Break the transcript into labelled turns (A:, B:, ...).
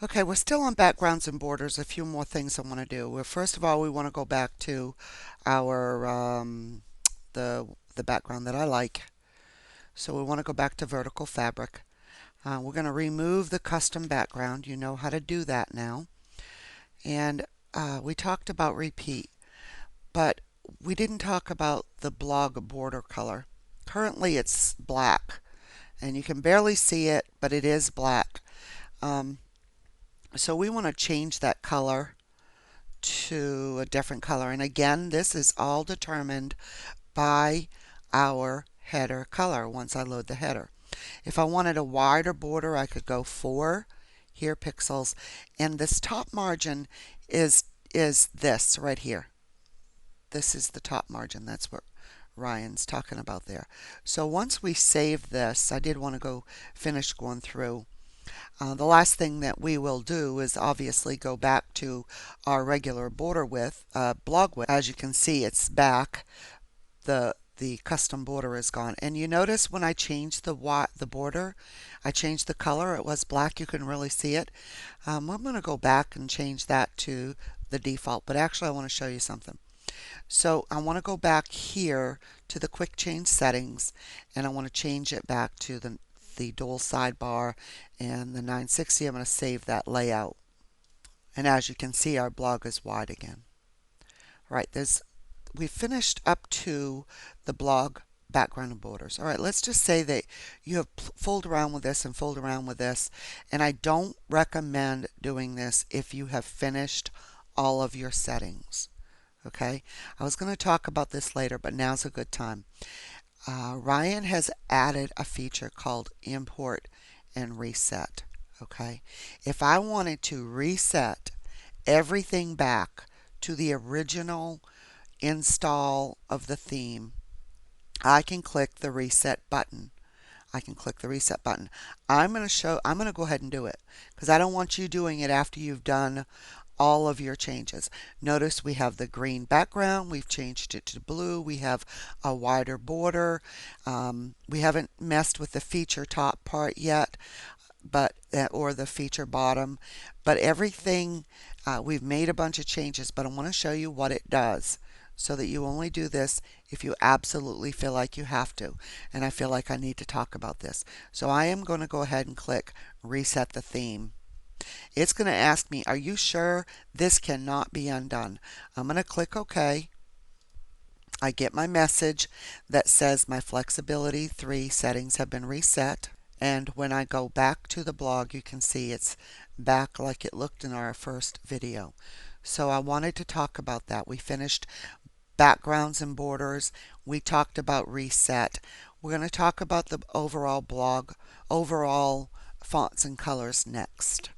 A: Okay, we're still on backgrounds and borders. A few more things I want to do. Well, first of all, we want to go back to our the background that I like. So we want to go back to vertical fabric. We're going to remove the custom background. You know how to do that now. And we talked about repeat, but we didn't talk about the blog border color. Currently, it's black, and you can barely see it, but it is black. Um, so we want to change that color to a different color. And again, this is all determined by our header color once I load the header. If I wanted a wider border, I could go 4 here pixels, and this top margin is this right here. This is the top margin. That's what Ryan's talking about there. So once we save this, I did want to go finish going through. The last thing that we will do is obviously go back to our regular border width, blog width. As you can see, it's back. The custom border is gone. And you notice when I changed the border, I changed the color. It was black. You can really see it. I'm going to go back and change that to the default. But actually, I want to show you something. So I want to go back here to the quick change settings, and I want to change it back to the dual sidebar and the 960. I'm going to save that layout. And as you can see, our blog is wide again. All right, we finished up to the blog background and borders. All right, let's just say that you have fooled around with this and fooled around with this, and I don't recommend doing this if you have finished all of your settings. Okay, I was going to talk about this later, but now's a good time. Ryan has added a feature called import and reset. Okay, if I wanted to reset everything back to the original install of the theme, I can click the reset button. I'm going to go ahead and do it because I don't want you doing it after you've done all of your changes. Notice we have the green background, we've changed it to blue, we have a wider border. We haven't messed with the feature top part yet, but or the feature bottom, but everything, we've made a bunch of changes, but I want to show you what it does so that you only do this if you absolutely feel like you have to. And I feel like I need to talk about this. So I am going to go ahead and click reset the theme. It's going to ask me, are you sure this cannot be undone? I'm going to click OK. I get my message that says my Flexibility3 settings have been reset. And when I go back to the blog, you can see it's back like it looked in our first video. So I wanted to talk about that. We finished backgrounds and borders. We talked about reset. We're going to talk about the overall blog, overall fonts and colors next.